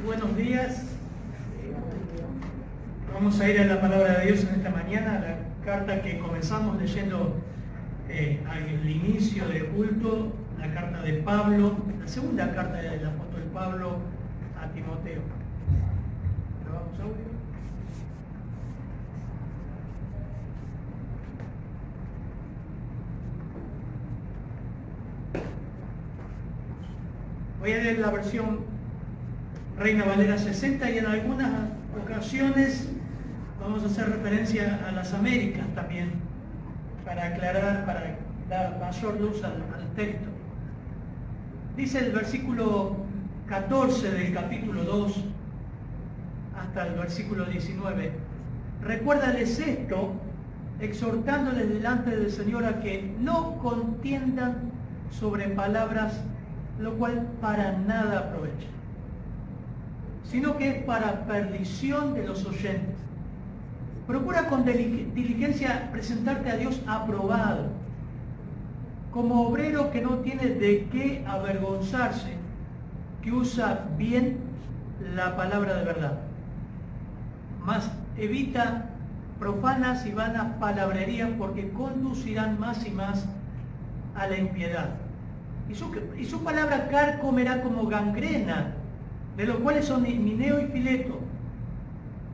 Buenos días. Vamos a ir a la palabra de Dios en esta mañana, la carta que comenzamos leyendo al inicio del culto, la carta de Pablo, la segunda carta del apóstol Pablo a Timoteo. ¿Grabamos audio? Voy a leer la versión Reina Valera 60 y en algunas ocasiones vamos a hacer referencia a las Américas también, para aclarar, para dar mayor luz al texto. Dice el versículo 14 del capítulo 2 hasta el versículo 19: recuérdales esto, exhortándoles delante del Señor a que no contiendan sobre palabras, lo cual para nada aprovecha, sino que es para perdición de los oyentes. Procura con diligencia presentarte a Dios aprobado, como obrero que no tiene de qué avergonzarse, que usa bien la palabra de verdad. Mas evita profanas y vanas palabrerías, porque conducirán más y más a la impiedad. Y su palabra carcomerá como gangrena, de los cuales son Himeneo y Fileto,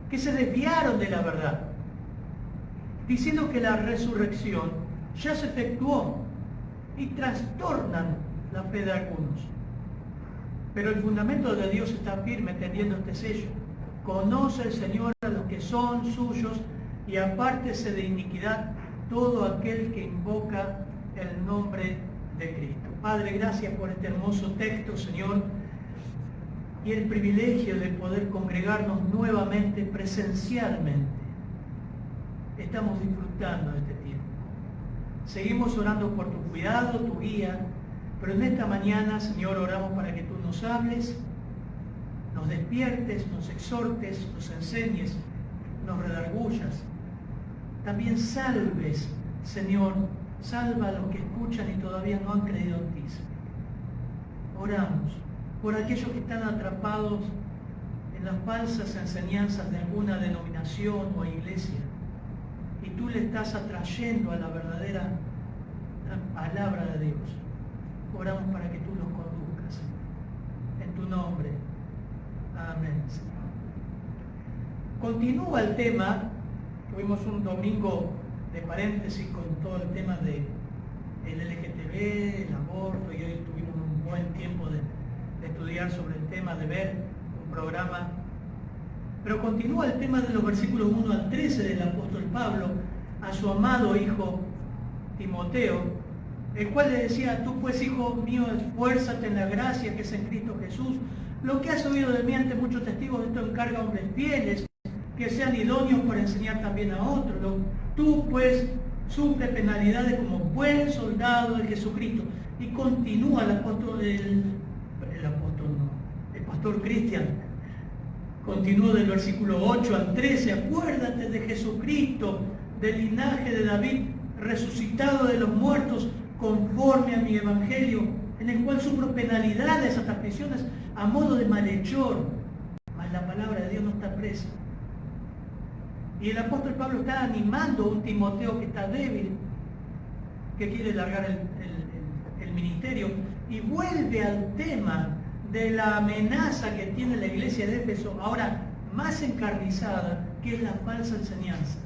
que se desviaron de la verdad, diciendo que la resurrección ya se efectuó, y trastornan la fe de algunos. Pero el fundamento de Dios está firme, teniendo este sello: conoce el Señor a los que son suyos, y apártese de iniquidad todo aquel que invoca el nombre de Cristo. Padre, gracias por este hermoso texto, Señor, y el privilegio de poder congregarnos nuevamente presencialmente. Estamos disfrutando de este tiempo. Seguimos orando por tu cuidado, tu guía, pero en esta mañana, Señor, oramos para que tú nos hables, nos despiertes, nos exhortes, nos enseñes, nos redargullas. También salves, Señor, salva a los que escuchan y todavía no han creído en ti. Oramos por aquellos que están atrapados en las falsas enseñanzas de alguna denominación o iglesia, y tú le estás atrayendo a la verdadera palabra de Dios. Oramos para que tú los conduzcas. En tu nombre. Amén. Continúa el tema. Tuvimos un domingo de paréntesis con todo el tema del LGTB, el aborto, y hoy tuvimos un buen tiempo de estudiar sobre el tema, de ver un programa. Pero continúa el tema de los versículos 1 al 13 del apóstol Pablo a su amado hijo Timoteo, el cual le decía: tú pues, hijo mío, esfuérzate en la gracia que es en Cristo Jesús. Lo que has oído de mí ante muchos testigos, esto encarga a hombres fieles, que sean idóneos para enseñar también a otros. Tú pues sufre penalidades como buen soldado de Jesucristo. Y continúa el pastor Cristian, continúa del versículo 8 al 13: acuérdate de Jesucristo, del linaje de David, resucitado de los muertos, conforme a mi evangelio, en el cual sufro penalidades hasta prisiones a modo de malhechor, mas la palabra de Dios no está presa. Y el apóstol Pablo está animando a un Timoteo que está débil, que quiere largar el ministerio, y vuelve al tema de la amenaza que tiene la iglesia de Éfeso, ahora más encarnizada, que es la falsa enseñanza.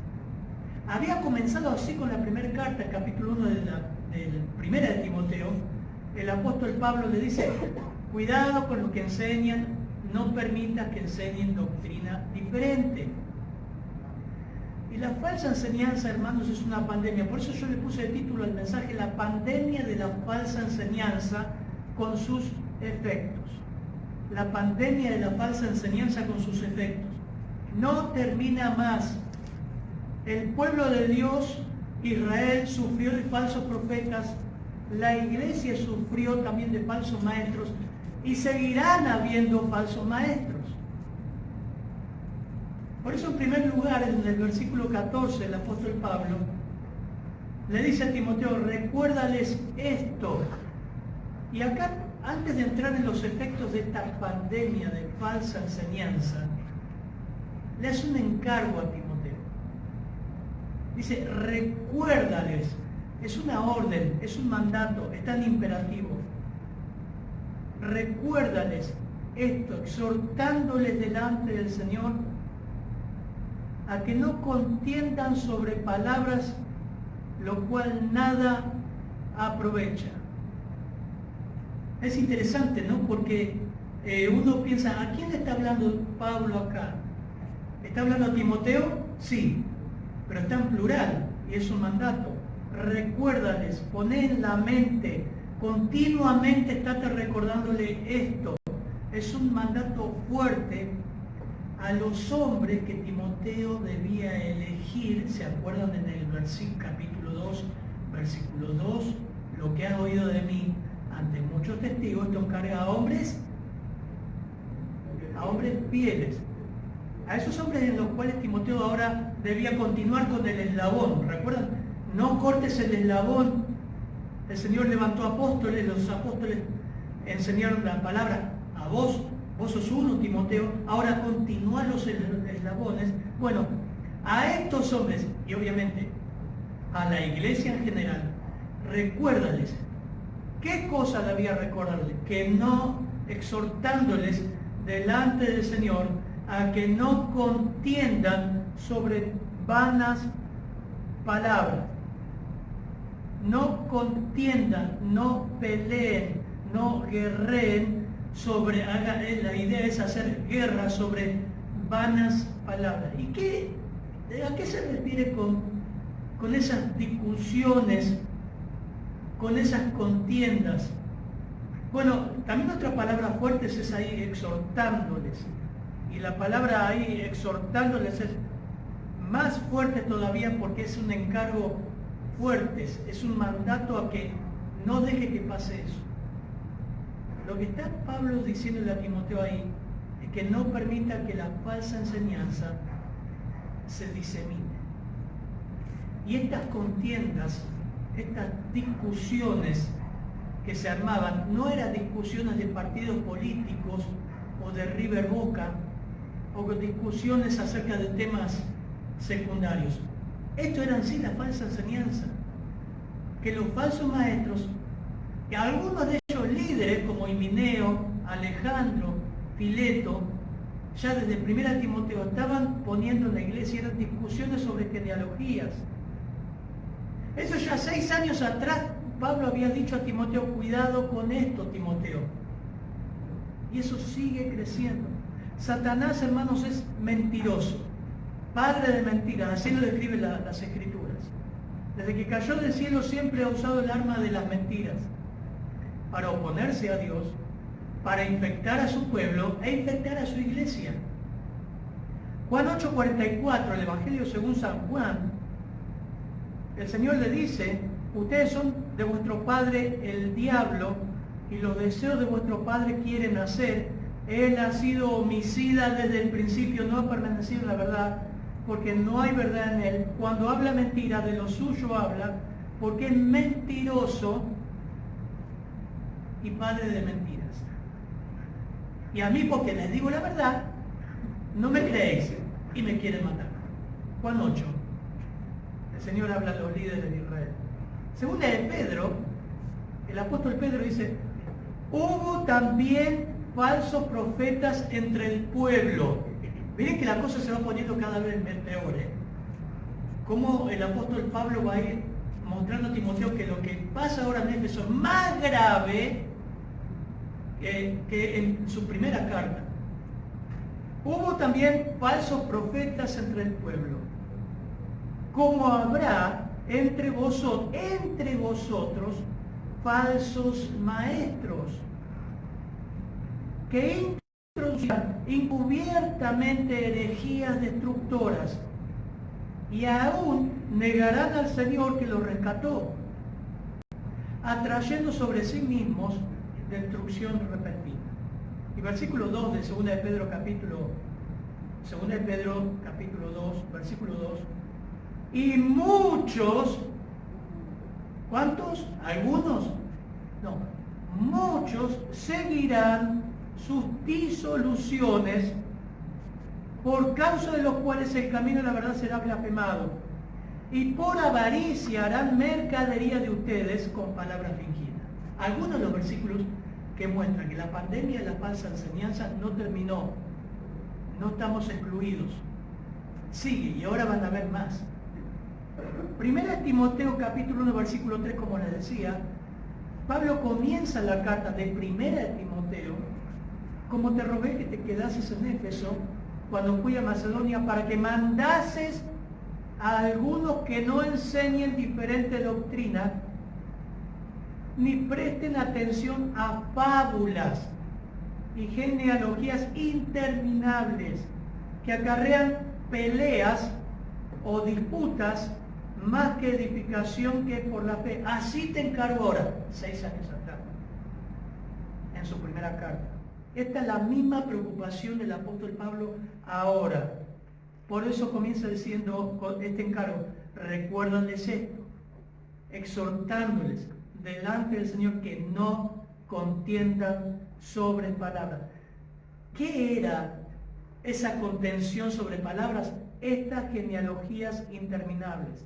Había comenzado así con la primera carta, el capítulo 1 del primera de Timoteo. El apóstol Pablo le dice: cuidado con lo que enseñan, no permitas que enseñen doctrina diferente. Y la falsa enseñanza, hermanos, es una pandemia. Por eso yo le puse de título al mensaje: la pandemia de la falsa enseñanza con sus efectos. La pandemia de la falsa enseñanza con sus efectos. No termina más. El pueblo de Dios, Israel, sufrió de falsos profetas. La iglesia sufrió también de falsos maestros, y seguirán habiendo falsos maestros. Por eso, en primer lugar, en el versículo 14, el apóstol Pablo le dice a Timoteo: recuérdales esto. Y acá antes de entrar en los efectos de esta pandemia de falsa enseñanza, le hace un encargo a Timoteo. Dice, recuérdales, es una orden, es un mandato, está en imperativo. Recuérdales esto, exhortándoles delante del Señor a que no contiendan sobre palabras, lo cual nada aprovecha. Es interesante, ¿no? Porque uno piensa, ¿a quién le está hablando Pablo acá? ¿Está hablando a Timoteo? Sí, pero está en plural y es un mandato. Recuérdales, poné en la mente, continuamente estate recordándole esto. Es un mandato fuerte a los hombres que Timoteo debía elegir. ¿Se acuerdan en el capítulo 2, versículo 2? Lo que has oído de mí ante muchos testigos, esto encarga a hombres fieles. A esos hombres en los cuales Timoteo ahora debía continuar con el eslabón. ¿Recuerdan? No cortes el eslabón. El Señor levantó apóstoles, los apóstoles enseñaron la palabra a vos. Vos sos uno, Timoteo. Ahora continúa los eslabones. Bueno, a estos hombres, y obviamente a la iglesia en general, recuérdales. ¿Qué cosa debía recordarles? Que no, exhortándoles delante del Señor, a que no contiendan sobre vanas palabras. No contiendan, no peleen, no guerreen sobre, la idea es hacer guerra sobre vanas palabras. ¿Y a qué se refiere con esas discusiones, con esas contiendas? Bueno, también otra palabra fuerte es ahí, exhortándoles. Y la palabra ahí, exhortándoles, es más fuerte todavía porque es un encargo fuerte, es un mandato a que no deje que pase eso. Lo que está Pablo diciéndole a Timoteo ahí es que no permita que la falsa enseñanza se disemine. Y estas contiendas, estas discusiones que se armaban, no eran discusiones de partidos políticos o de River Boca, o discusiones acerca de temas secundarios. Esto era en sí la falsa enseñanza, que los falsos maestros, que algunos de ellos líderes como Himeneo, Alejandro, Fileto, ya desde 1 Timoteo estaban poniendo en la iglesia, eran discusiones sobre genealogías. Eso ya 6 años atrás Pablo había dicho a Timoteo, cuidado con esto, Timoteo. Y eso sigue creciendo. Satanás, hermanos, es mentiroso, padre de mentiras, así lo describen las Escrituras. Desde que cayó del cielo siempre ha usado el arma de las mentiras para oponerse a Dios, para infectar a su pueblo e infectar a su iglesia. Juan 8:44, el Evangelio según San Juan, el Señor le dice, ustedes son de vuestro padre el diablo y los deseos de vuestro padre quieren hacer. Él ha sido homicida desde el principio, no ha permanecido en la verdad, porque no hay verdad en él. Cuando habla mentira, de lo suyo habla, porque es mentiroso y padre de mentiras. Y a mí, porque les digo la verdad, no me creéis y me quieren matar. Juan 8. El Señor habla a los líderes de Israel. Según de Pedro, el apóstol Pedro dice, hubo también falsos profetas entre el pueblo. Miren que la cosa se va poniendo cada vez peor. Cómo el apóstol Pablo va a ir mostrando a Timoteo que lo que pasa ahora en Éfeso es más grave que en su primera carta. Hubo también falsos profetas entre el pueblo, como habrá entre vosotros falsos maestros, que introducirán encubiertamente herejías destructoras y aún negarán al Señor que los rescató, atrayendo sobre sí mismos destrucción repentina. Y versículo 2 de 2 de Pedro capítulo 2, versículo 2, y muchos, ¿cuántos? ¿Algunos? No, muchos seguirán sus disoluciones, por causa de los cuales el camino de la verdad será blasfemado, y por avaricia harán mercadería de ustedes con palabras fingidas. Algunos de los versículos que muestran que la pandemia de la falsa enseñanza no terminó, no estamos excluidos, sigue y ahora van a haber más. Primera Timoteo capítulo 1 versículo 3, como les decía, Pablo comienza la carta de Primera de Timoteo: como te rogué que te quedases en Éfeso cuando fui a Macedonia, para que mandases a algunos que no enseñen diferente doctrina, ni presten atención a fábulas y genealogías interminables que acarrean peleas o disputas más que edificación que por la fe. Así te encargo ahora, 6 años atrás, en su primera carta. Esta es la misma preocupación del apóstol Pablo ahora. Por eso comienza diciendo este encargo: recuérdales esto, exhortándoles delante del Señor que no contiendan sobre palabras. ¿Qué era esa contención sobre palabras? Estas genealogías interminables.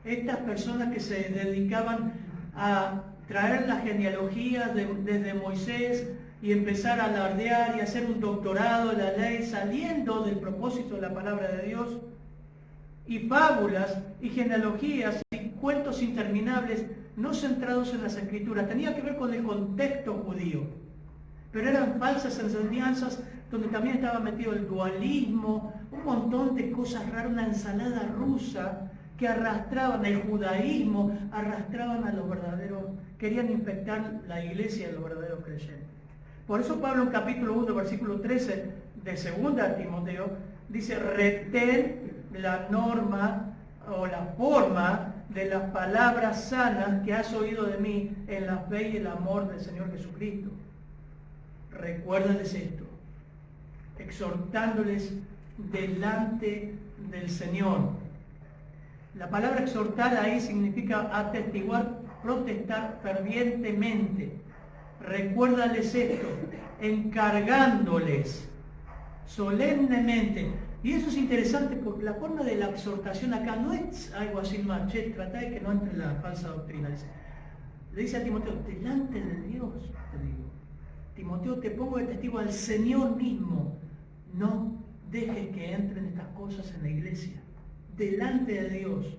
Estas personas que se dedicaban a traer las genealogías desde Moisés y empezar a alardear y hacer un doctorado de la ley, saliendo del propósito de la palabra de Dios, y fábulas y genealogías y cuentos interminables no centrados en las escrituras. Tenía que ver con el contexto judío, pero eran falsas enseñanzas donde también estaba metido el dualismo, un montón de cosas raras, una ensalada rusa que arrastraban el judaísmo, arrastraban a los verdaderos, querían infectar la iglesia de los verdaderos creyentes. Por eso Pablo en capítulo 1, versículo 13 de 2 Timoteo, dice: retén la norma o la forma de las palabras sanas que has oído de mí en la fe y el amor del Señor Jesucristo. Recuérdales esto, exhortándoles delante del Señor. La palabra exhortar ahí significa atestiguar, protestar fervientemente. Recuérdales esto, encargándoles solemnemente. Y eso es interesante porque la forma de la exhortación acá no es algo así más: che, trata de que no entre la falsa doctrina. Le dice a Timoteo: delante de Dios te digo, Timoteo, te pongo de testigo al Señor mismo, no dejes que entren estas cosas en la iglesia. Delante de Dios.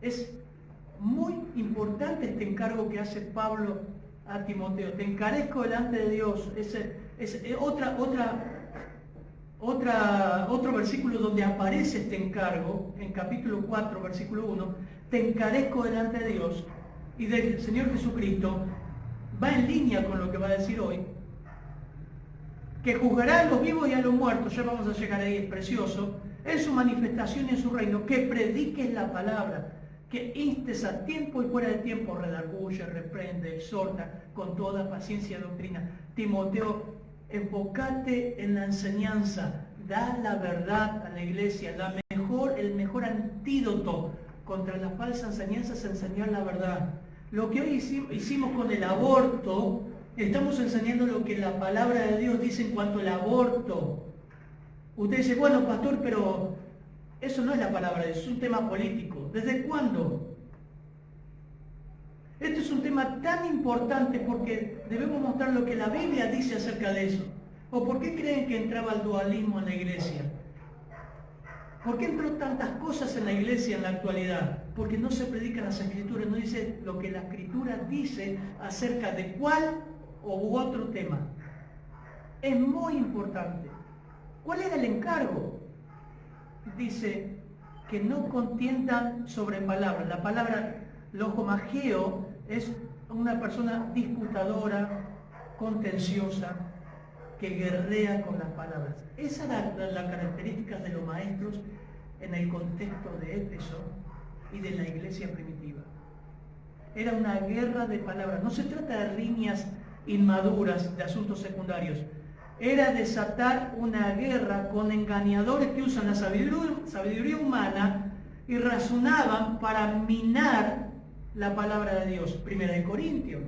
Es muy importante este encargo que hace Pablo a Timoteo: te encarezco delante de Dios. Es otro versículo donde aparece este encargo, en capítulo 4, versículo 1, te encarezco delante de Dios y del Señor Jesucristo. Va en línea con lo que va a decir hoy, que juzgará a los vivos y a los muertos, ya vamos a llegar ahí, es precioso, en su manifestación y en su reino, que prediques la palabra, que instes a tiempo y fuera de tiempo, redarguye, reprende, exhorta con toda paciencia y doctrina. Timoteo, enfócate en la enseñanza, da la verdad a la iglesia. El mejor antídoto contra la falsa enseñanza es enseñar la verdad. Lo que hoy hicimos con el aborto, estamos enseñando lo que la palabra de Dios dice en cuanto al aborto. Usted dice: bueno, pastor, pero eso no es la palabra, es un tema político. ¿Desde cuándo? Este es un tema tan importante porque debemos mostrar lo que la Biblia dice acerca de eso. ¿O por qué creen que entraba el dualismo en la iglesia? ¿Por qué entró tantas cosas en la iglesia en la actualidad? Porque no se predican las escrituras, no dice lo que la escritura dice acerca de cuál u otro tema. Es muy importante. ¿Cuál era el encargo? Dice que no contiendan sobre palabras. La palabra logomageo es una persona disputadora, contenciosa, que guerrea con las palabras. Esa era la característica de los maestros en el contexto de Éfeso y de la iglesia primitiva. Era una guerra de palabras. No se trata de riñas inmaduras, de asuntos secundarios. Era desatar una guerra con engañadores que usan la sabiduría humana y razonaban para minar la palabra de Dios. 1 Corintios.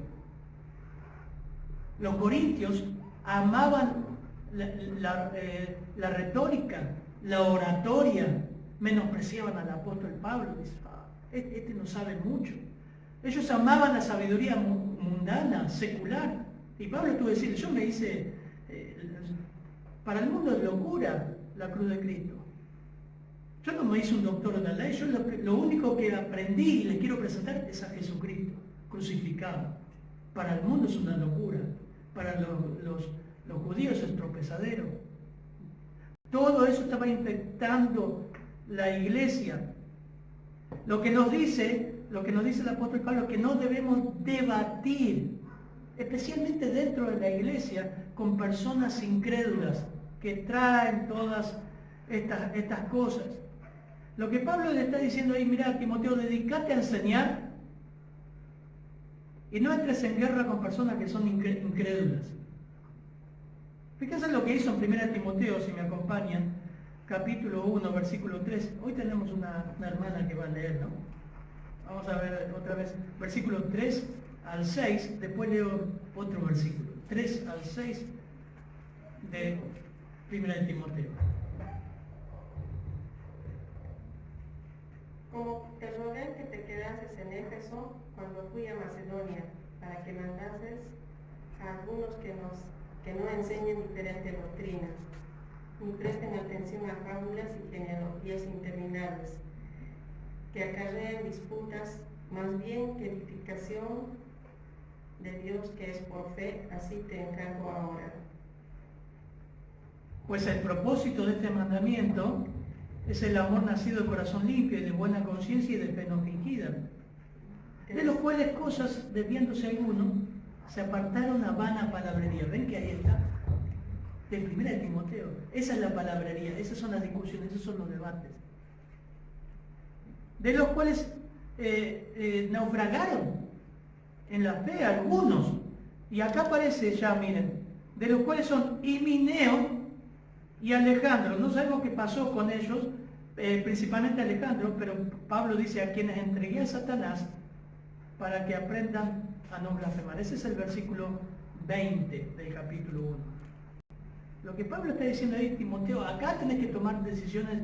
Los corintios amaban la retórica, la oratoria, menospreciaban al apóstol Pablo. Dice, este no sabe mucho. Ellos amaban la sabiduría mundana, secular. Y Pablo tuvo que decir, yo me hice, para el mundo es locura la cruz de Cristo. Yo no me hice un doctor en la ley, yo lo único que aprendí y les quiero presentar es a Jesucristo crucificado. Para el mundo es una locura, para los judíos es tropezadero. Todo eso estaba infectando la iglesia. Lo que nos dice el apóstol Pablo es que no debemos debatir, especialmente dentro de la iglesia, con personas incrédulas que traen todas estas cosas. Lo que Pablo le está diciendo ahí, mira, Timoteo, dedícate a enseñar y no entres en guerra con personas que son incrédulas. Fíjense lo que hizo en 1 Timoteo, si me acompañan, capítulo 1, versículo 3. Hoy tenemos una hermana que va a leer, ¿no? Vamos a ver otra vez, versículo 3 al 6, después leo otro versículo, 3 al 6 de 1 Timoteo. Como te rogué que te quedases en Éfeso cuando fui a Macedonia, para que mandases a algunos que no enseñen diferente doctrina, ni presten atención a fábulas y genealogías interminables, que acarreen disputas, más bien que edificación de Dios que es por fe, así te encargo ahora. Pues el propósito de este mandamiento es el amor nacido de corazón limpio y de buena conciencia y de fe no fingida, de los cuales cosas, desviándose algunos, se apartaron a vana palabrería. ¿Ven que ahí está? De 1 Timoteo. Esa es la palabrería, esas son las discusiones, esos son los debates. De los cuales naufragaron en la fe algunos. Y acá aparece ya, miren, de los cuales son Himeneo y Alejandro. No sabemos qué pasó con ellos, principalmente Alejandro, pero Pablo dice a quienes entregué a Satanás para que aprendan a no blasfemar. Ese es el versículo 20 del capítulo 1. Lo que Pablo está diciendo ahí, Timoteo, acá tenés que tomar decisiones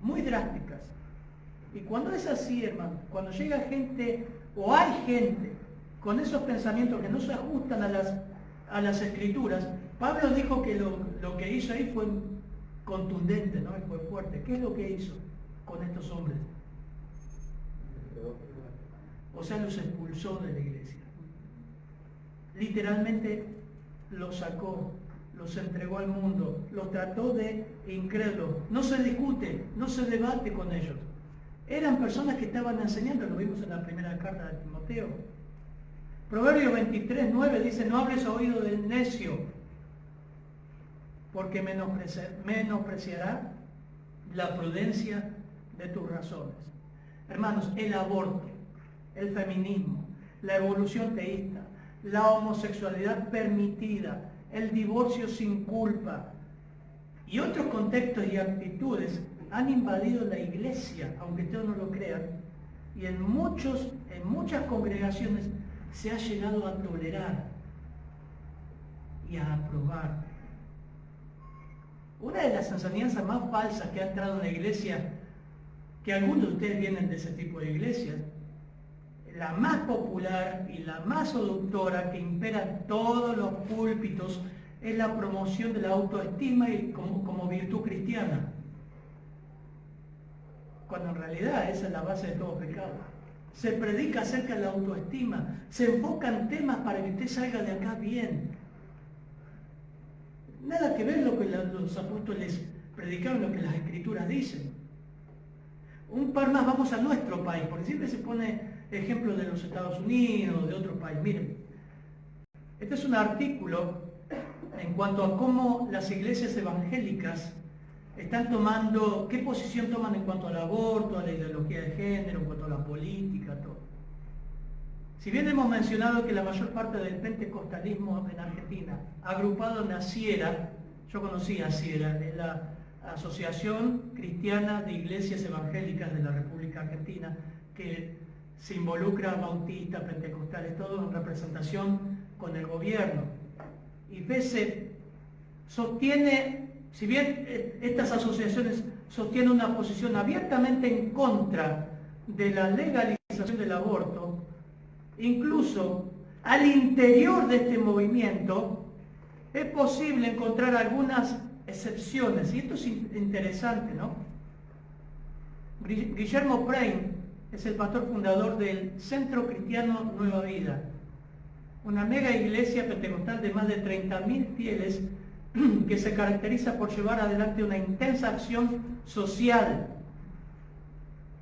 muy drásticas. Y cuando es así, hermano, cuando llega gente, o hay gente, con esos pensamientos que no se ajustan a las escrituras, Pablo dijo que lo que hizo ahí fue contundente, ¿no? Y fue fuerte. ¿Qué es lo que hizo con estos hombres? O sea, los expulsó de la iglesia. Literalmente los sacó, los entregó al mundo, los trató de incrédulos. No se discute, no se debate con ellos. Eran personas que estaban enseñando, lo vimos en la primera carta de Timoteo. Proverbios 23:9 dice, no hables a oído del necio, porque menospreciará la prudencia de tus razones. Hermanos, el aborto, el feminismo, la evolución teísta, la homosexualidad permitida, el divorcio sin culpa y otros contextos y actitudes han invadido la iglesia, aunque ustedes no lo crean, y en muchas congregaciones se ha llegado a tolerar y a aprobar. Una de las enseñanzas más falsas que ha entrado en la iglesia, que algunos de ustedes vienen de ese tipo de iglesias, la más popular y la más seductora que impera en todos los púlpitos es la promoción de la autoestima y como virtud cristiana, cuando en realidad esa es la base de todo pecado. Se predica acerca de la autoestima, se enfocan temas para que usted salga de acá bien. Nada que ver lo que los apóstoles predicaron, lo que las escrituras dicen. Un par más, vamos a nuestro país, porque siempre se pone ejemplo de los Estados Unidos, de otro país. Miren, este es un artículo en cuanto a cómo las iglesias evangélicas están tomando, qué posición toman en cuanto al aborto, a la ideología de género, en cuanto a la política, todo. Si bien hemos mencionado que la mayor parte del pentecostalismo en Argentina, agrupado en ACIERA, yo conocí a ACIERA, es la Asociación Cristiana de Iglesias Evangélicas de la República Argentina, que se involucra bautistas, pentecostales, todo en representación con el gobierno. Y BESE sostiene, si bien estas asociaciones sostienen una posición abiertamente en contra de la legalización del aborto, incluso al interior de este movimiento es posible encontrar algunas excepciones, y esto es interesante, ¿no? Guillermo Prein es el pastor fundador del Centro Cristiano Nueva Vida, una mega iglesia pentecostal de más de 30.000 fieles que se caracteriza por llevar adelante una intensa acción social.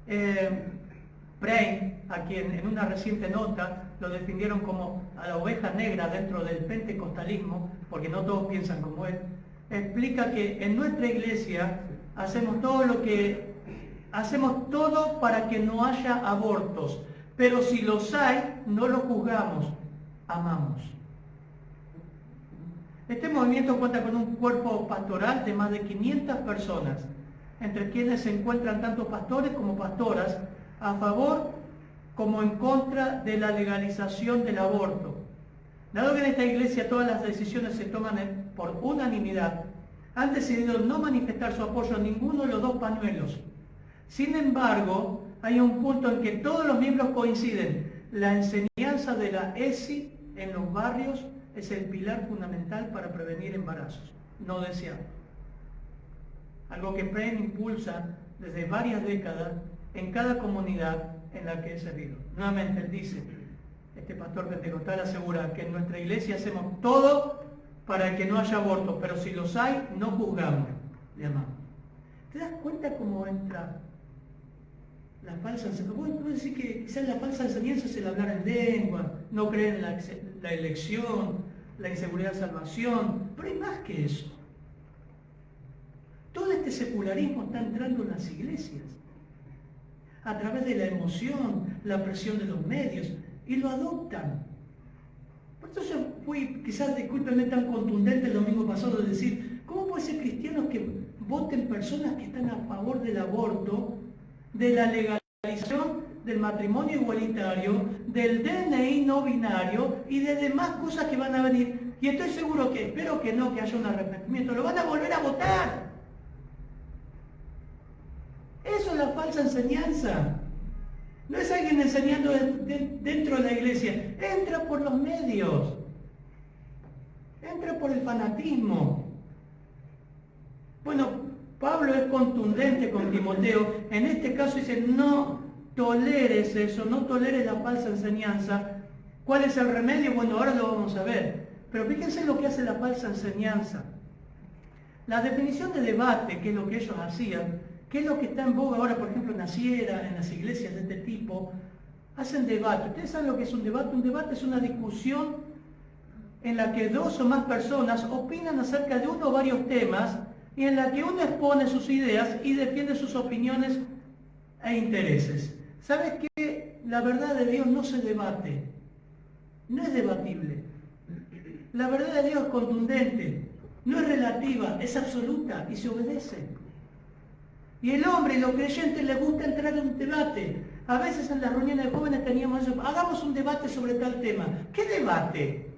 Prein, a quien en una reciente nota lo defendieron como a la oveja negra dentro del pentecostalismo, porque no todos piensan como él, explica que en nuestra iglesia hacemos todo para que no haya abortos, pero si los hay, no los juzgamos, amamos. Este movimiento cuenta con un cuerpo pastoral de más de 500 personas, entre quienes se encuentran tanto pastores como pastoras, a favor como en contra de la legalización del aborto. Dado que en esta iglesia todas las decisiones se toman por unanimidad, han decidido no manifestar su apoyo a ninguno de los dos pañuelos. Sin embargo, hay un punto en que todos los miembros coinciden: la enseñanza de la ESI en los barrios es el pilar fundamental para prevenir embarazos no deseados. Algo que Prein impulsa desde varias décadas en cada comunidad en la que he servido. Nuevamente él dice, este pastor pentecostal asegura que en nuestra iglesia hacemos todo para que no haya abortos, pero si los hay, no juzgamos, le amamos. ¿Te das cuenta cómo entra la falsa enseñanza? Bueno, puedo decir que quizás la falsa enseñanza es el hablar en lengua, no creer en la elección, la inseguridad de salvación, pero hay más que eso. Todo este secularismo está entrando en las iglesias a través de la emoción, la presión de los medios, y lo adoptan. Por eso yo fui, quizás, discúlpenme, tan contundente el domingo pasado de decir, ¿cómo puede ser cristianos que voten personas que están a favor del aborto, de la legalización del matrimonio igualitario, del DNI no binario y de demás cosas que van a venir? Y estoy seguro que, espero que no, que haya un arrepentimiento, lo van a volver a votar. Eso es la falsa enseñanza. No es alguien enseñando dentro de la iglesia. Entra por los medios. Entra por el fanatismo. Bueno, Pablo es contundente con Timoteo. En este caso dice, no toleres eso, no toleres la falsa enseñanza. ¿Cuál es el remedio? Bueno, ahora lo vamos a ver. Pero fíjense lo que hace la falsa enseñanza. La definición de debate, que es lo que ellos hacían, ¿qué es lo que está en boga ahora, por ejemplo, en la Sierra, en las iglesias de este tipo? Hacen debate. ¿Ustedes saben lo que es un debate? Un debate es una discusión en la que dos o más personas opinan acerca de uno o varios temas y en la que uno expone sus ideas y defiende sus opiniones e intereses. ¿Sabes qué? La verdad de Dios no se debate. No es debatible. La verdad de Dios es contundente. No es relativa, es absoluta y se obedece. Y el hombre y los creyentes les gusta entrar en un debate. A veces en las reuniones de jóvenes teníamos eso, hagamos un debate sobre tal tema. ¿Qué debate?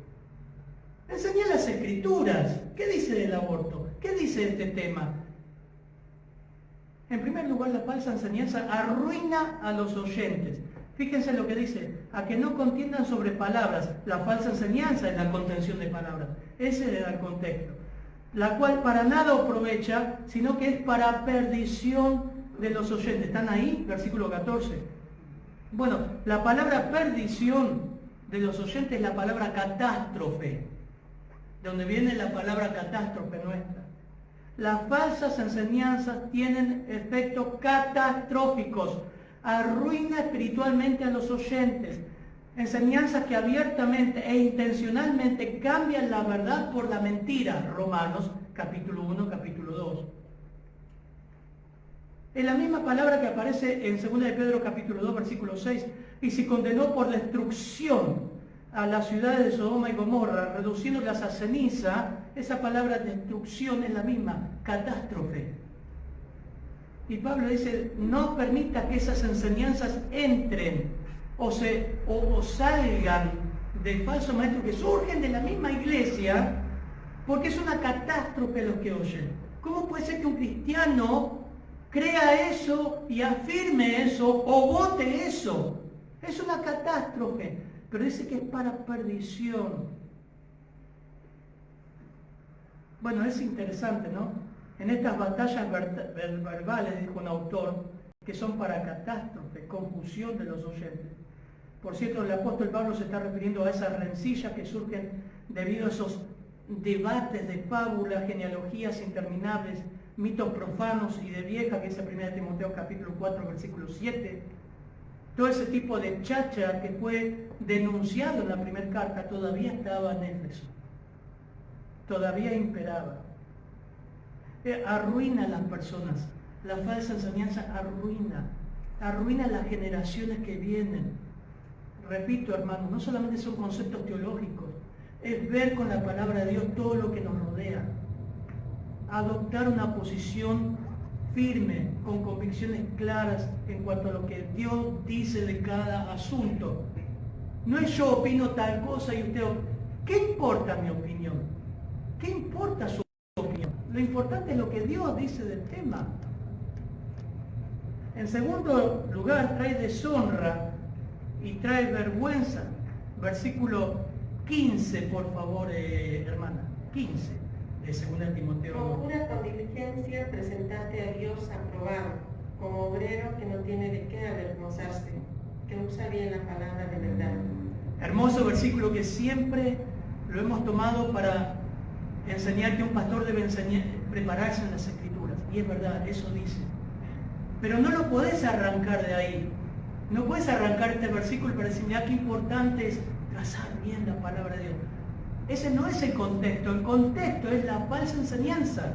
Enseñá las escrituras. ¿Qué dice del aborto? ¿Qué dice de este tema? En primer lugar, la falsa enseñanza arruina a los oyentes. Fíjense lo que dice, a que no contiendan sobre palabras. La falsa enseñanza es la contención de palabras. Ese era el contexto. La cual para nada aprovecha, sino que es para perdición de los oyentes. ¿Están ahí? Versículo 14. Bueno, la palabra perdición de los oyentes es la palabra catástrofe, de donde viene la palabra catástrofe nuestra. Las falsas enseñanzas tienen efectos catastróficos, arruina espiritualmente a los oyentes. Enseñanzas que abiertamente e intencionalmente cambian la verdad por la mentira. Romanos capítulo 1, capítulo 2. Es la misma palabra que aparece en 2 de Pedro capítulo 2, versículo 6. Y se condenó por destrucción a las ciudades de Sodoma y Gomorra, reduciéndolas a ceniza. Esa palabra destrucción es la misma, catástrofe. Y Pablo dice, no permita que esas enseñanzas entren o salgan de falsos maestros que surgen de la misma iglesia, porque es una catástrofe los que oyen. ¿Cómo puede ser que un cristiano crea eso y afirme eso o vote eso? Es una catástrofe, pero dice que es para perdición. Bueno, es interesante, ¿no? En estas batallas verbales, dijo un autor, que son para catástrofe, confusión de los oyentes. Por cierto, el apóstol Pablo se está refiriendo a esas rencillas que surgen debido a esos debates de fábulas, genealogías interminables, mitos profanos y de vieja, que es el 1 Timoteo capítulo 4, versículo 7. Todo ese tipo de chacha que fue denunciado en la primera carta todavía estaba en Éfeso. Todavía imperaba. Arruina a las personas. La falsa enseñanza arruina las generaciones que vienen. Repito, hermanos, no solamente son conceptos teológicos, es ver con la palabra de Dios todo lo que nos rodea. Adoptar una posición firme, con convicciones claras en cuanto a lo que Dios dice de cada asunto. No es yo opino tal cosa y usted... ¿Qué importa mi opinión? ¿Qué importa su opinión? Lo importante es lo que Dios dice del tema. En segundo lugar, trae deshonra y trae vergüenza. Versículo 15, por favor, hermana. 15 de 2 Timoteo. Procura con diligencia presentarte a Dios aprobado, como obrero que no tiene de qué avergonzarse, que usa bien la palabra de verdad. Hermoso versículo que siempre lo hemos tomado para enseñar que un pastor debe prepararse en las Escrituras. Y es verdad, eso dice. Pero no lo podés arrancar de ahí. No puedes arrancar este versículo para decir, mira qué importante es trazar bien la palabra de Dios. Ese no es el contexto es la falsa enseñanza.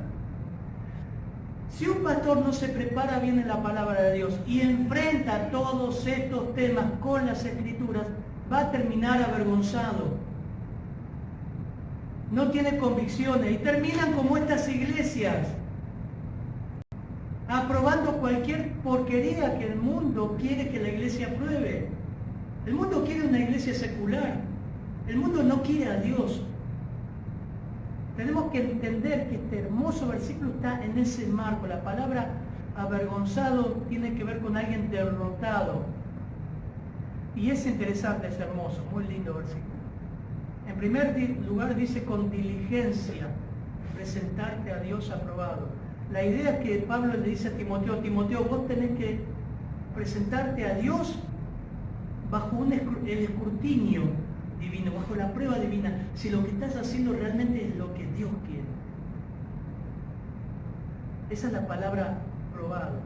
Si un pastor no se prepara bien en la palabra de Dios y enfrenta todos estos temas con las Escrituras, va a terminar avergonzado. No tiene convicciones y terminan como estas iglesias, aprobando cualquier porquería que el mundo quiere que la iglesia apruebe. El mundo quiere una iglesia secular. El mundo no quiere a Dios. Tenemos que entender que este hermoso versículo está en ese marco. La palabra avergonzado tiene que ver con alguien derrotado. Y es interesante, es hermoso, muy lindo versículo. En primer lugar dice con diligencia, presentarte a Dios aprobado. La idea que Pablo le dice a Timoteo, vos tenés que presentarte a Dios bajo el escrutinio divino, bajo la prueba divina, si lo que estás haciendo realmente es lo que Dios quiere. Esa es la palabra probado.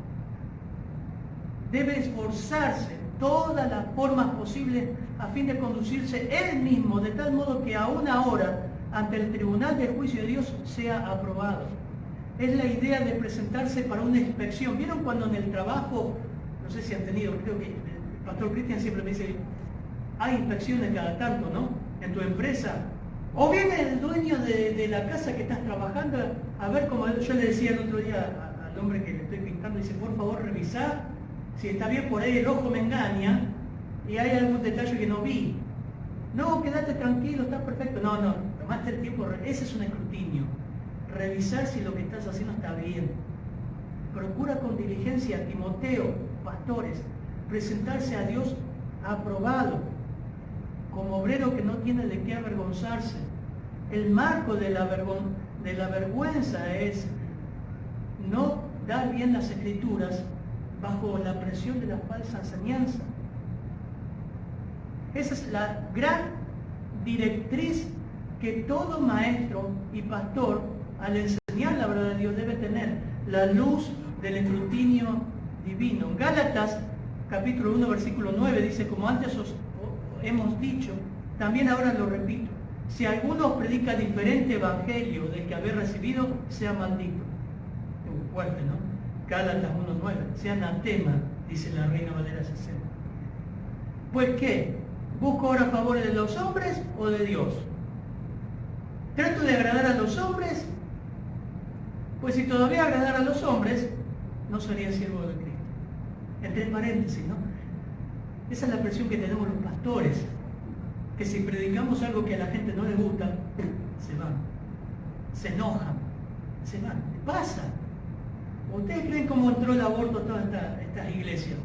Debe esforzarse en todas las formas posibles a fin de conducirse él mismo, de tal modo que aún ahora, ante el tribunal del juicio de Dios, sea aprobado. Es la idea de presentarse para una inspección. ¿Vieron cuando en el trabajo, no sé si han tenido, creo que el pastor Cristian siempre me dice, hay inspecciones cada tanto, ¿no? En tu empresa. O viene el dueño de la casa que estás trabajando a ver cómo... Yo le decía el otro día al hombre que le estoy pintando, dice, por favor, revisá si está bien, por ahí el ojo me engaña y hay algún detalle que no vi. No, quédate tranquilo, está perfecto. No, tomaste el tiempo, ese es un escrutinio. Revisar si lo que estás haciendo está bien. Procura con diligencia, Timoteo, pastores, presentarse a Dios aprobado, como obrero que no tiene de qué avergonzarse. El marco de la vergüenza es no dar bien las Escrituras bajo la presión de la falsa enseñanza. Esa es la gran directriz que todo maestro y pastor, al enseñar la verdad de Dios, debe tener, la luz del escrutinio divino. Gálatas, capítulo 1, versículo 9, dice, como antes os hemos dicho, también ahora lo repito, si alguno os predica diferente evangelio del que habéis recibido, sea maldito. Es fuerte, ¿no? Gálatas 1:9, sea anatema, dice la Reina Valera 60. Pues ¿qué? ¿Busco ahora favores de los hombres o de Dios? ¿Trato de agradar a los hombres? Pues si todavía agradara a los hombres, no sería siervo de Cristo. Entre paréntesis, ¿no? Esa es la presión que tenemos los pastores. que si predicamos algo que a la gente no le gusta, se van, se enojan, se van. Pasa. ¿Ustedes creen cómo entró el aborto a todas estas iglesias?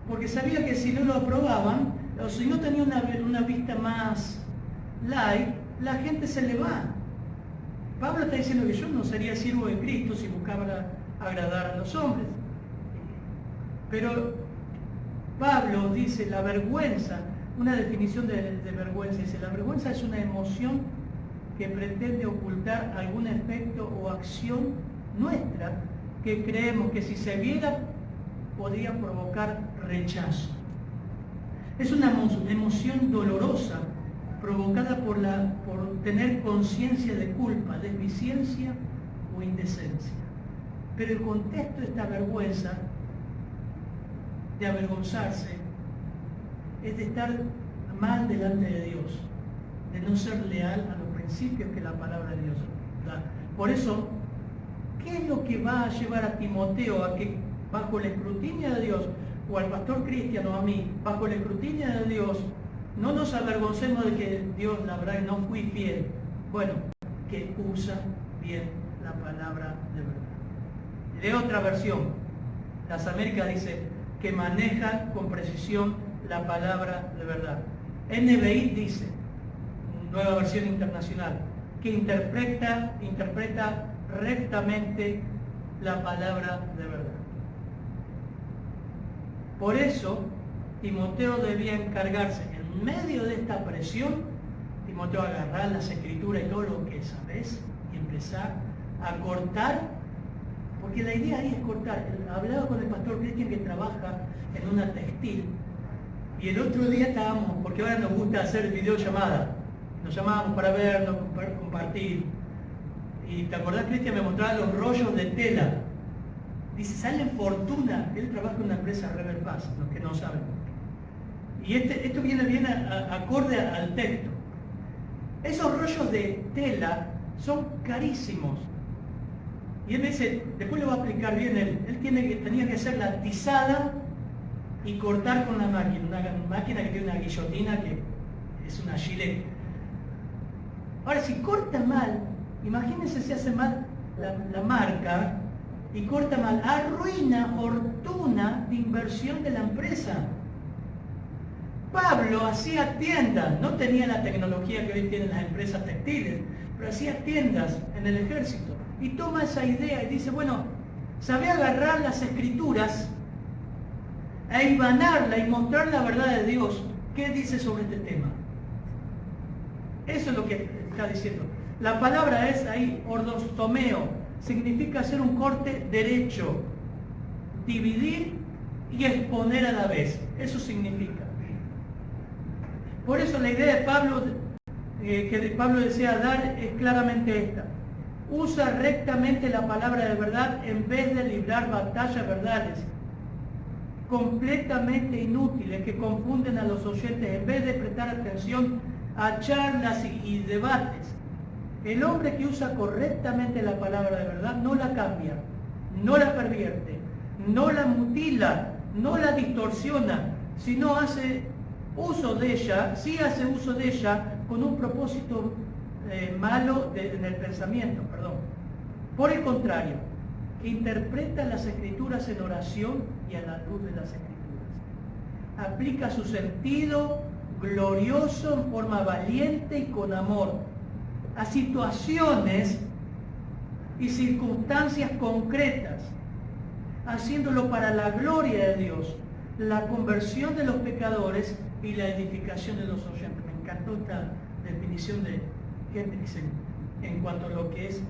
Porque sabía que si no lo aprobaban, o si no tenía una vista más light, la gente se le va. Pablo está diciendo que yo no sería siervo de Cristo si buscaba agradar a los hombres. Pero Pablo dice la vergüenza, una definición de vergüenza, dice la vergüenza es una emoción que pretende ocultar algún efecto o acción nuestra que creemos que si se viera podría provocar rechazo. Es una emoción dolorosa provocada por tener conciencia de culpa, deficiencia o indecencia. Pero el contexto de esta vergüenza, de avergonzarse, es de estar mal delante de Dios, de no ser leal a los principios que la palabra de Dios da. Por eso, ¿qué es lo que va a llevar a Timoteo a que bajo el escrutinio de Dios, o al pastor Cristiano, a mí, bajo el escrutinio de Dios, no nos avergoncemos de que Dios, la verdad, no fui fiel? Bueno, que usa bien la palabra de verdad. Leo otra versión. Las Américas dice que maneja con precisión la palabra de verdad. NBI dice, nueva versión internacional, que interpreta rectamente la palabra de verdad. Por eso, Timoteo debía encargarse, en medio de esta presión, Timoteo agarrar las escrituras y todo lo que sabes y empezar a cortar, porque la idea ahí es cortar. Hablaba con el pastor Cristian que trabaja en una textil, y el otro día estábamos, porque ahora nos gusta hacer videollamada, nos llamábamos para vernos, compartir, y ¿te acordás, Cristian? Me mostraba los rollos de tela. Dice, salen fortuna. Él trabaja en una empresa Rebel Pass, los que no saben. Y esto viene bien acorde al texto. Esos rollos de tela son carísimos. Y él me dice, después lo va a explicar bien él. Él tenía que hacer la tizada y cortar con la máquina. Una máquina que tiene una guillotina que es una gilet. Ahora, si corta mal, imagínense si hace mal la marca y corta mal, arruina fortuna de inversión de la empresa. Pablo hacía tiendas, no tenía la tecnología que hoy tienen las empresas textiles, pero hacía tiendas en el ejército. Y toma esa idea y dice, bueno, sabe agarrar las escrituras e hilvanarla y mostrar la verdad de Dios. ¿Qué dice sobre este tema? Eso es lo que está diciendo. La palabra es ahí, ordostomeo, significa hacer un corte derecho, dividir y exponer a la vez. Eso significa. Por eso la idea de Pablo, que Pablo desea dar, es claramente esta. Usa rectamente la palabra de verdad en vez de librar batallas verdades completamente inútiles que confunden a los oyentes, en vez de prestar atención a charlas y debates. El hombre que usa correctamente la palabra de verdad no la cambia, no la pervierte, no la mutila, no la distorsiona, sino hace uso de ella, sí hace uso de ella con un propósito malo en el pensamiento, perdón. Por el contrario, interpreta las escrituras en oración y a la luz de las escrituras. Aplica su sentido glorioso en forma valiente y con amor a situaciones y circunstancias concretas, haciéndolo para la gloria de Dios, la conversión de los pecadores y la edificación de los oyentes. Me encantó esta definición de Hendrickson en cuanto a lo que es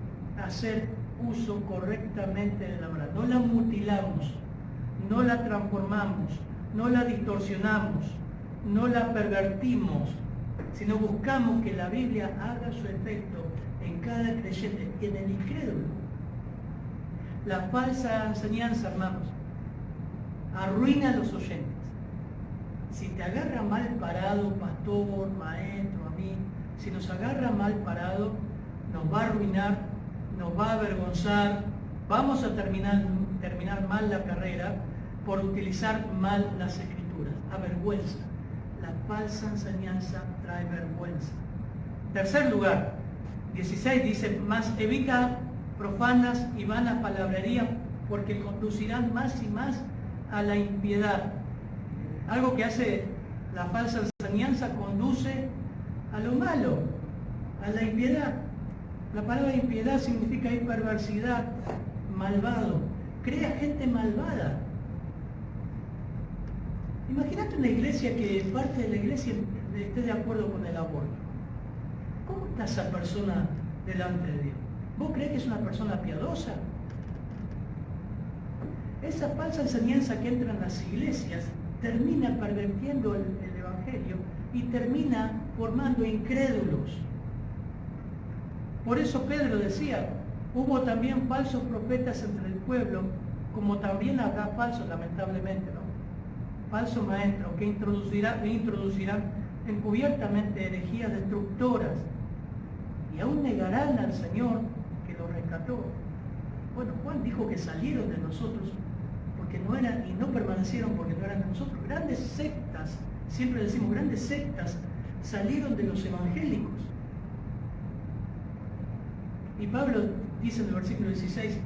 hacer uso correctamente de la verdad. No la mutilamos, no la transformamos, no la distorsionamos, no la pervertimos, sino buscamos que la Biblia haga su efecto en cada creyente y en el incrédulo. La falsa enseñanza, hermanos, arruina a los oyentes. Si te agarra mal parado, pastor, maestro, a mí, si nos agarra mal parado, nos va a arruinar, nos va a avergonzar, vamos a terminar mal la carrera por utilizar mal las escrituras. Avergüenza. la falsa enseñanza trae vergüenza. Tercer lugar, 16 dice, más evita profanas y vanas palabrerías porque conducirán más y más a la impiedad. Algo que hace la falsa enseñanza conduce a lo malo, a la impiedad. La palabra impiedad significa perversidad, malvado. Crea gente malvada. Imagínate una iglesia que parte de la iglesia esté de acuerdo con el aborto. ¿Cómo está esa persona delante de Dios? ¿Vos crees que es una persona piadosa? Esa falsa enseñanza que entra en las iglesias termina pervirtiendo el evangelio y termina formando incrédulos. Por eso Pedro decía, hubo también falsos profetas entre el pueblo, como también habrá falsos, lamentablemente, ¿no? Falsos maestros que introducirán encubiertamente herejías destructoras y aún negarán al Señor que los rescató. Bueno, Juan dijo que salieron de nosotros porque no eran, y no permanecieron porque no eran de nosotros. Grandes sectas, siempre decimos, grandes sectas salieron de los evangélicos. Y Pablo dice en el versículo 16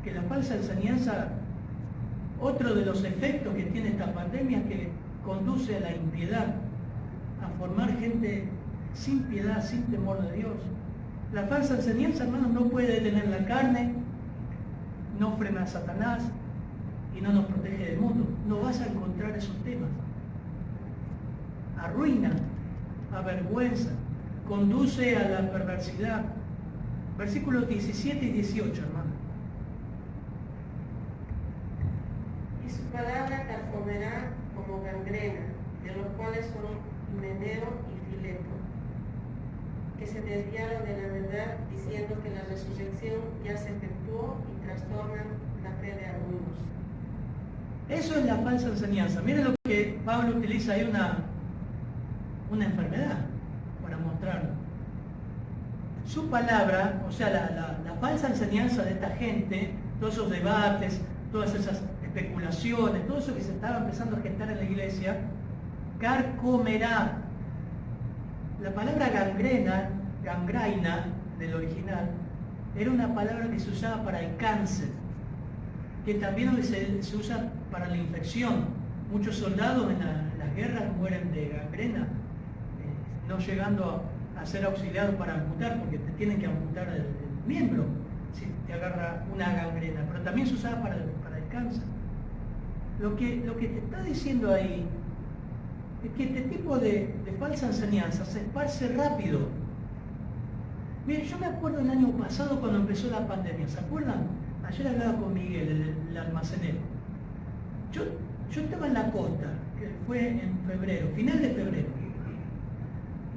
que la falsa enseñanza, otro de los efectos que tiene esta pandemia, es que conduce a la impiedad, a formar gente sin piedad, sin temor de Dios. La falsa enseñanza, hermanos, no puede detener la carne, no frena a Satanás y no nos protege del mundo. No vas a encontrar esos temas. Arruina, avergüenza, conduce a la perversidad. Versículos 17 y 18, hermano. Y su palabra carcomerá como gangrena, de los cuales son Himeneo y Fileto, que se desviaron de la verdad, diciendo que la resurrección ya se efectuó y trastornan la fe de algunos. Eso es la falsa enseñanza. Miren lo que Pablo utiliza ahí, una enfermedad para mostrarlo. Su palabra, o sea, la falsa enseñanza de esta gente, todos esos debates, todas esas especulaciones, todo eso que se estaba empezando a gestar en la iglesia, carcomerá. La palabra gangraina del original, era una palabra que se usaba para el cáncer, que también se usa para la infección. Muchos soldados en las guerras mueren de gangrena, no llegando a ser auxiliados para amputar, porque te tienen que amputar el miembro si te agarra una gangrena, pero también se usaba para el cáncer. Lo que te está diciendo ahí es que este tipo de falsa enseñanza se esparce rápido. Miren, yo me acuerdo el año pasado cuando empezó la pandemia, ¿se acuerdan? Ayer hablaba con Miguel, el almacenero. Yo estaba en la costa, que fue en febrero, final de febrero,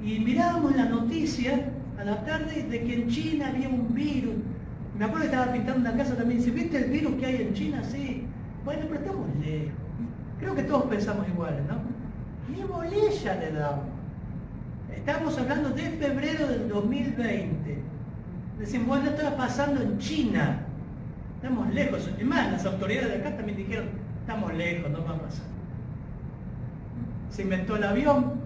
y mirábamos la noticia a la tarde de que en China había un virus. Me acuerdo que estaba pintando una casa también, dice, ¿viste el virus que hay en China? Sí. Bueno, pero estamos lejos. Creo que todos pensamos iguales, ¿no? Ni bolilla le damos. Estamos hablando de febrero del 2020. Decimos, bueno, esto está pasando en China. Estamos lejos. Y más, las autoridades de acá también dijeron, estamos lejos, no va a pasar. Se inventó el avión.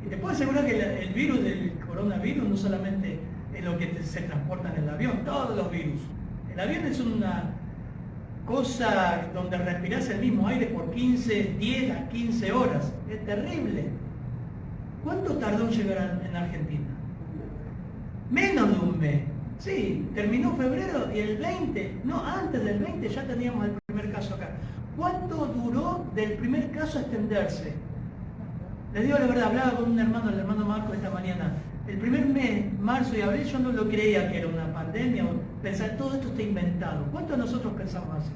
Y te puedo asegurar que el virus del coronavirus no solamente es lo que se transporta en el avión, todos los virus. El avión es una cosa donde respirás el mismo aire por 10 a 15 horas. Es terrible. ¿Cuánto tardó en llegar en Argentina? Menos de un mes. Sí, terminó febrero y el 20, no, antes del 20 ya teníamos el primer caso acá. ¿Cuánto duró del primer caso a extenderse? Les digo la verdad, hablaba con un hermano, el hermano Marco, esta mañana. El primer mes, marzo y abril, yo no lo creía que era una pandemia, o pensar todo esto está inventado. ¿Cuántos de nosotros pensamos así?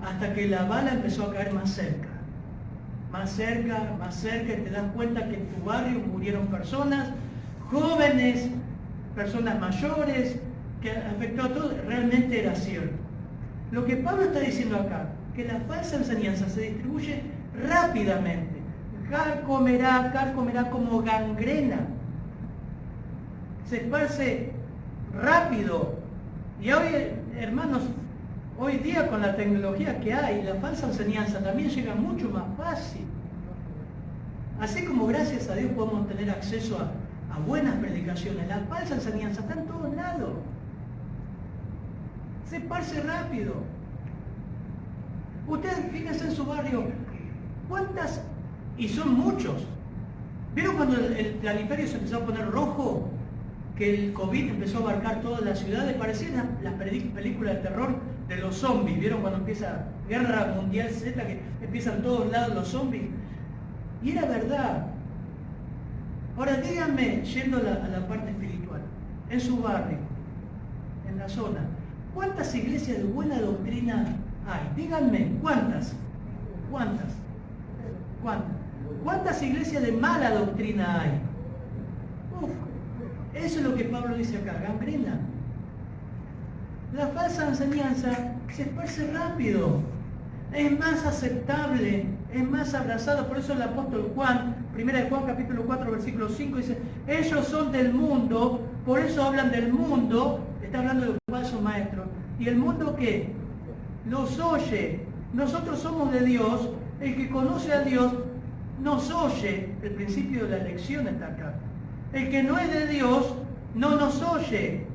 Hasta que la bala empezó a caer más cerca, y te das cuenta que en tu barrio murieron personas, jóvenes, personas mayores, que afectó a todos. Realmente era cierto. Lo que Pablo está diciendo acá, que la falsa enseñanza se distribuye rápidamente, carcomerá como gangrena, se esparce rápido. Y hoy, hermanos, Hoy día con la tecnología que hay, la falsa enseñanza también llega mucho más fácil. Así como gracias a Dios podemos tener acceso a buenas predicaciones, la falsa enseñanza está en todos lados. Se esparce rápido. Ustedes fíjense en su barrio, ¿cuántas? Y son muchos. ¿Vieron cuando el planiferio se empezó a poner rojo? Que el COVID empezó a abarcar todas las ciudades, parecían las películas de terror de los zombies. ¿Vieron cuando empieza Guerra Mundial Z, que empiezan todos lados los zombies? Y era verdad. Ahora díganme, yendo a la parte espiritual, en su barrio, en la zona, ¿cuántas iglesias de buena doctrina hay? Díganme, ¿cuántas? ¿Cuántas? ¿Cuántas? ¿Cuántas iglesias de mala doctrina hay? Uf, eso es lo que Pablo dice acá, gangrena. La falsa enseñanza se esparce rápido, es más aceptable, es más abrazada. Por eso el apóstol Juan, 1 Juan capítulo 4 versículo 5 dice, ellos son del mundo, por eso hablan del mundo, está hablando de los falsos maestros. ¿Y el mundo qué? Los oye. Nosotros somos de Dios, el que conoce a Dios nos oye. El principio de la elección está acá. El que no es de Dios no nos oye.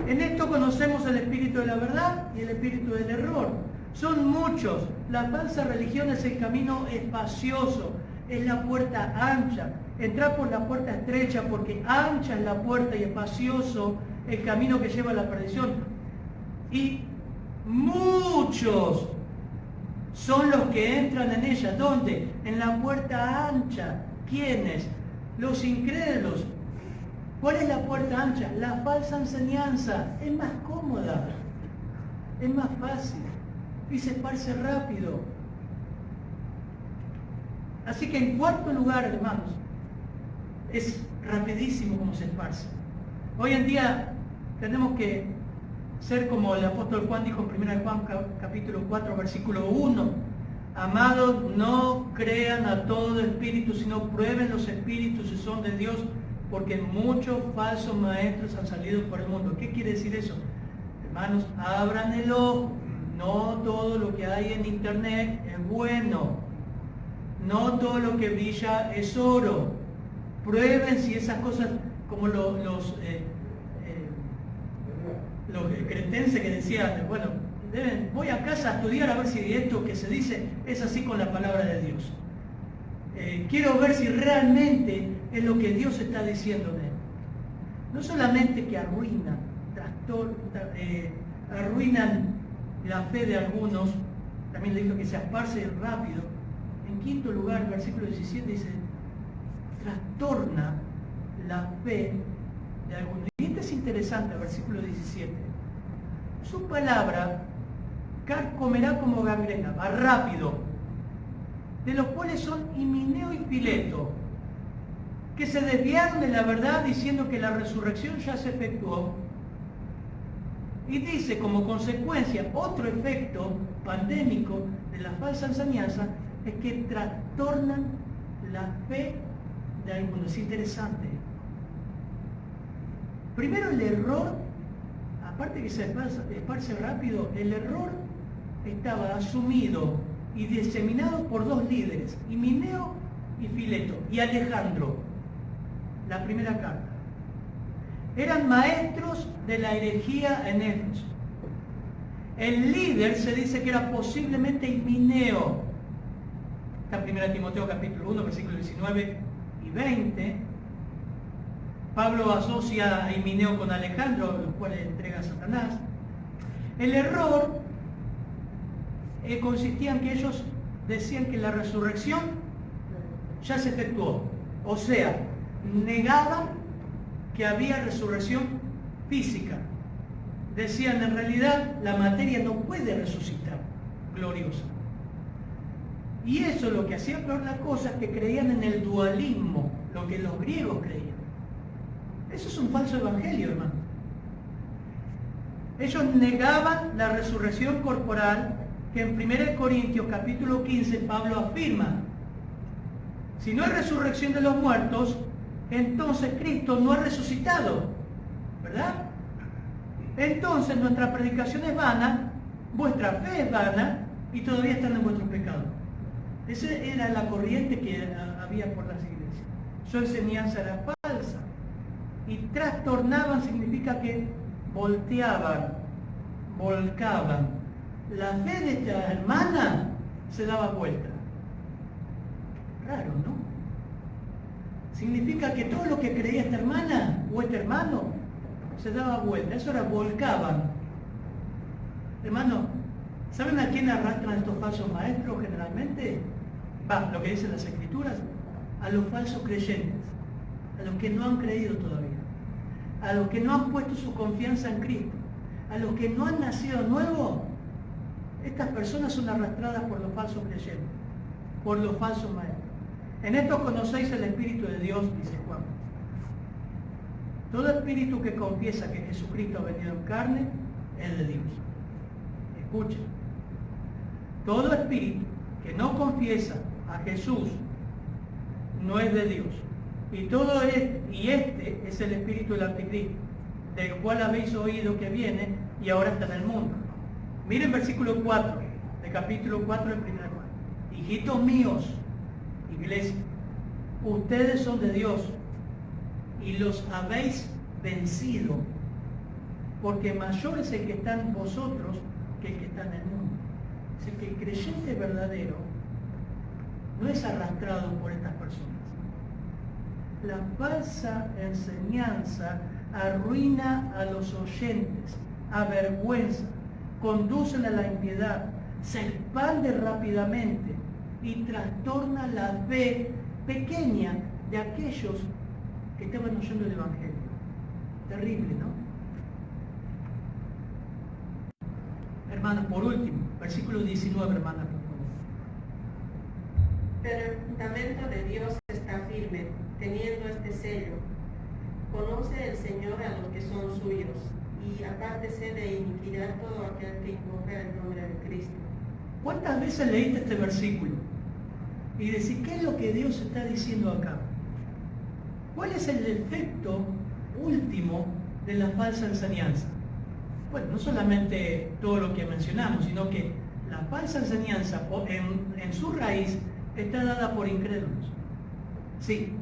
En esto conocemos el espíritu de la verdad y el espíritu del error. Son muchos. La falsa religión es el camino espacioso, es la puerta ancha. Entrar por la puerta estrecha, porque ancha es la puerta y espacioso el camino que lleva a la perdición. Y muchos son los que entran en ella. ¿Dónde? En la puerta ancha. ¿Quiénes? Los incrédulos. ¿Cuál es la puerta ancha? La falsa enseñanza. Es más cómoda, es más fácil y se esparce rápido. Así que en cuarto lugar, hermanos, es rapidísimo como se esparce. Hoy en día tenemos que ser como el apóstol Juan dijo en 1 Juan capítulo 4 versículo 1. Amados, no crean a todo espíritu, sino prueben los espíritus si son de Dios, porque muchos falsos maestros han salido por el mundo. ¿Qué quiere decir eso? Hermanos, abran el ojo. No todo lo que hay en internet es bueno. No todo lo que brilla es oro. Prueben si esas cosas, como los cretenses que decían, bueno, voy a casa a estudiar a ver si esto que se dice es así con la palabra de Dios. Quiero ver si realmente es lo que Dios está diciendo de él. No solamente que arruinan la fe de algunos, también le dijo que se esparce rápido. En quinto lugar, versículo 17 dice, trastorna la fe de algunos. Y esto es interesante, versículo 17. Su palabra comerá como gangrena, va rápido, de los cuales son Himeneo y Fileto, que se desviaron de la verdad diciendo que la resurrección ya se efectuó. Y dice como consecuencia, otro efecto pandémico de la falsa enseñanza es que trastornan la fe de algunos. Es interesante. Primero el error, aparte que se esparce rápido, el error estaba asumido y diseminado por dos líderes, Himeneo y Fileto, y Alejandro, la primera carta. Eran maestros de la herejía en Éfeso. El líder se dice que era posiblemente Himeneo. Está en 1 Timoteo capítulo 1, versículos 19 y 20. Pablo asocia a Himeneo con Alejandro, los cuales entrega a Satanás. El error consistía en que ellos decían que la resurrección ya se efectuó. O sea, negaban que había resurrección física. Decían, en realidad, la materia no puede resucitar gloriosa. Y eso lo que hacía peor la cosa es que creían en el dualismo, lo que los griegos creían. Eso es un falso evangelio, hermano. Ellos negaban la resurrección corporal que en 1 Corintios capítulo 15 Pablo afirma. Si no hay resurrección de los muertos, entonces Cristo no ha resucitado, ¿verdad? Entonces nuestra predicación es vana Vuestra fe es vana y todavía están en vuestros pecados. Esa era la corriente que había por las iglesias. Su enseñanza era falsa. Y trastornaban significa que volteaban, volcaban. La fe de esta hermana se daba vuelta. Raro, ¿no? Significa que todo lo que creía esta hermana o este hermano se daba vuelta. Eso era volcaban. Hermano, ¿saben a quién arrastran estos falsos maestros generalmente? Lo que dicen las escrituras, a los falsos creyentes, a los que no han creído todavía, a los que no han puesto su confianza en Cristo, a los que no han nacido nuevo. Estas personas son arrastradas por los falsos creyentes, por los falsos maestros. En esto conocéis el Espíritu de Dios, dice Juan. Todo espíritu que confiesa que Jesucristo ha venido en carne es de Dios. Escuchen. Todo espíritu que no confiesa a Jesús no es de Dios. Y este es el espíritu del anticristo, del cual habéis oído que viene y ahora está en el mundo. Miren versículo 4, de capítulo 4 de 1 Juan. Hijitos míos, iglesia, ustedes son de Dios y los habéis vencido, porque mayor es el que está en vosotros que el que está en el mundo. Es decir, que el creyente verdadero no es arrastrado por estas personas. La falsa enseñanza arruina a los oyentes, avergüenza, conducen a la impiedad, se expande rápidamente y trastorna la fe pequeña de aquellos que estaban oyendo el Evangelio. Terrible, ¿no? Hermanos, por último, versículo 19, hermanas, por favor. Pero el fundamento de Dios está firme, teniendo este sello. Conoce el Señor a los que son suyos, y apártese de iniquidad todo aquel que invoca el nombre de Cristo. ¿Cuántas veces leíste este versículo? Y decís, ¿qué es lo que Dios está diciendo acá? ¿Cuál es el efecto último de la falsa enseñanza? Bueno, no solamente todo lo que mencionamos, sino que la falsa enseñanza en su raíz está dada por incrédulos. Sí.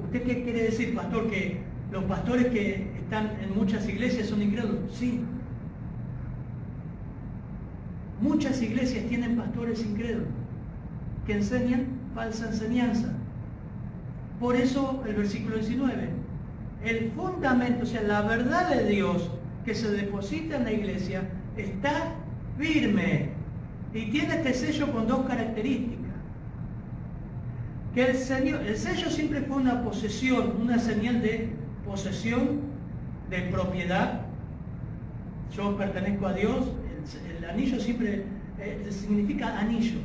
¿Usted qué quiere decir, pastor? ¿Que los pastores que están en muchas iglesias son incrédulos? Sí. Muchas iglesias tienen pastores incrédulos que enseñan falsa enseñanza. Por eso el versículo 19, el fundamento, o sea, la verdad de Dios que se deposita en la iglesia está firme y tiene este sello con dos características. Que el sello siempre fue una posesión, una señal de posesión, de propiedad. Yo pertenezco a Dios. El anillo siempre significa anillo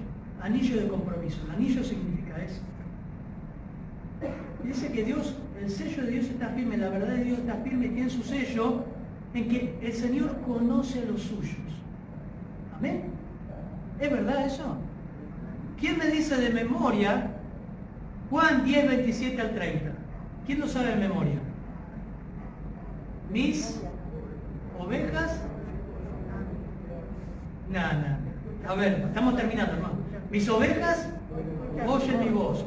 de compromiso. El anillo significa eso. Y dice que Dios, el sello de Dios está firme, la verdad de Dios está firme y tiene su sello en que el Señor conoce a los suyos. Amén. ¿Es verdad eso? ¿Quién me dice de memoria Juan 10, 27 al 30? ¿Quién lo sabe de memoria? Mis ovejas. Nada. A ver, estamos terminando, hermano. Mis ovejas oyen mi voz.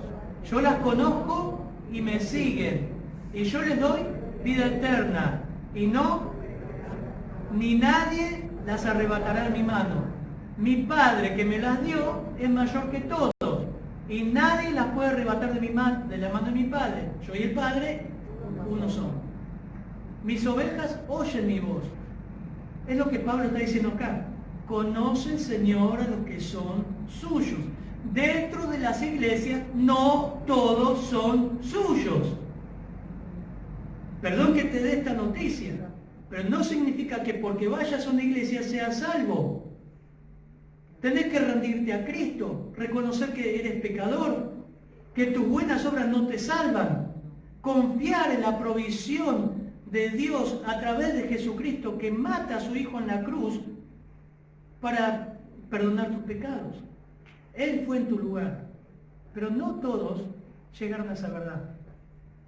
Yo las conozco y me siguen. Y yo les doy vida eterna. Y no, ni nadie las arrebatará de mi mano. Mi Padre que me las dio es mayor que todos. Y nadie las puede arrebatar de la mano de mi Padre. Yo y el Padre, uno son. Mis ovejas oyen mi voz. Es lo que Pablo está diciendo acá. Conoce el Señor a los que son suyos. Dentro de las iglesias no todos son suyos. Perdón que te dé esta noticia, pero no significa que porque vayas a una iglesia seas salvo. Tenés que rendirte a Cristo, reconocer que eres pecador, que tus buenas obras no te salvan, confiar en la provisión de Dios a través de Jesucristo que mata a su Hijo en la cruz para perdonar tus pecados. Él fue en tu lugar, pero no todos llegaron a esa verdad.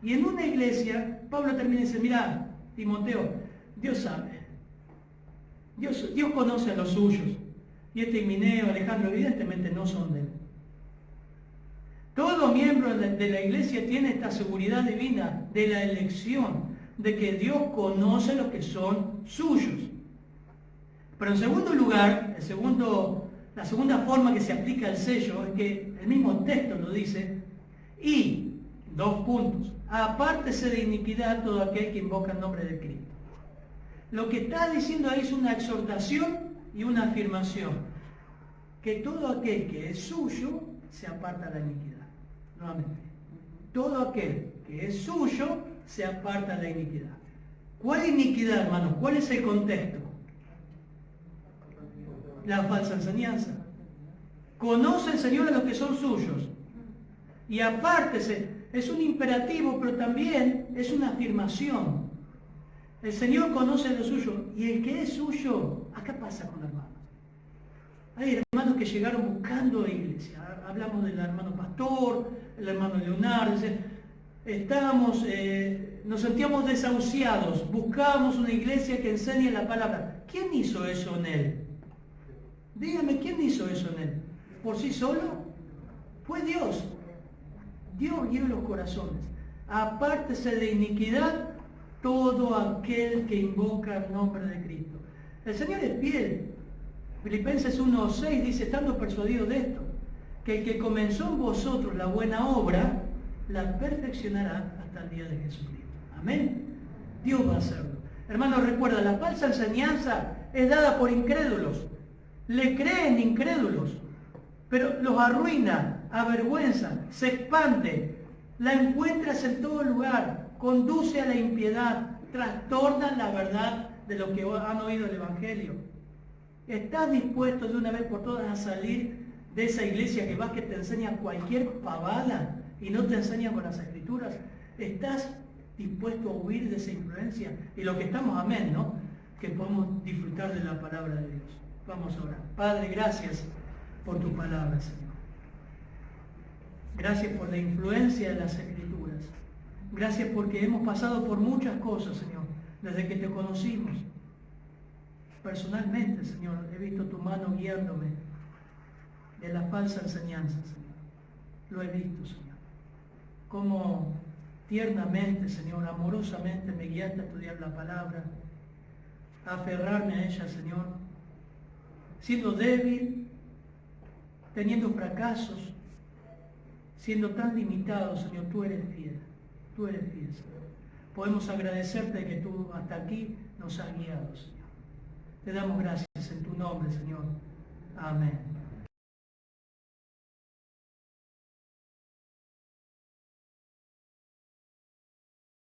Y en una iglesia, Pablo termina y dice, mira, Timoteo, Dios sabe. Dios conoce a los suyos. Y Himeneo, Alejandro, evidentemente no son de él. Todo miembro de la iglesia tiene esta seguridad divina de la elección, de que Dios conoce los que son suyos. Pero en segundo lugar, la segunda forma que se aplica el sello es que el mismo texto lo dice, y, 2 puntos, apártese de iniquidad todo aquel que invoca el nombre de Cristo. Lo que está diciendo ahí es una exhortación y una afirmación, que todo aquel que es suyo se aparta de la iniquidad. Nuevamente, todo aquel que es suyo se aparta de la iniquidad. ¿Cuál iniquidad, hermanos? ¿Cuál es el contexto? La falsa enseñanza. Conoce el Señor a los que son suyos y apártese. Es un imperativo, pero también es una afirmación. El Señor conoce lo suyo, y el que es suyo, acá pasa con hermanos. Hay hermanos que llegaron buscando iglesia. Hablamos del hermano pastor, el hermano Leonardo. Nos sentíamos desahuciados, buscábamos una iglesia que enseñe la palabra. ¿Quién hizo eso en él? Dígame, ¿quién hizo eso en él? ¿Por sí solo? Fue Dios. Dios guió los corazones. Apártese de iniquidad todo aquel que invoca el nombre de Cristo. El Señor es fiel. Filipenses 1:6 dice, estando persuadido de esto, que el que comenzó en vosotros la buena obra, la perfeccionará hasta el día de Jesucristo. Amén. Dios va a hacerlo. Hermanos, recuerda, la falsa enseñanza es dada por incrédulos. Le creen incrédulos, pero los arruina, avergüenza, se expande, la encuentras en todo lugar, conduce a la impiedad, trastorna la verdad de lo que han oído el Evangelio. ¿Estás dispuesto de una vez por todas a salir de esa iglesia que vas, que te enseña cualquier pavada y no te enseña con las Escrituras? ¿Estás dispuesto a huir de esa influencia? Y lo que estamos, amén, ¿no? Que podemos disfrutar de la palabra de Dios. Vamos a orar. Padre, gracias por tu palabra, Señor. Gracias por la influencia de las Escrituras. Gracias porque hemos pasado por muchas cosas, Señor, desde que te conocimos. Personalmente, Señor, he visto tu mano guiándome de la falsa enseñanza, Señor. Lo he visto, Señor. Cómo tiernamente, Señor, amorosamente me guiaste a estudiar la palabra, a aferrarme a ella, Señor. Siendo débil, teniendo fracasos, siendo tan limitado, Señor, tú eres fiel. Tú eres fiel, Señor. Podemos agradecerte que tú hasta aquí nos has guiado, Señor. Te damos gracias en tu nombre, Señor. Amén.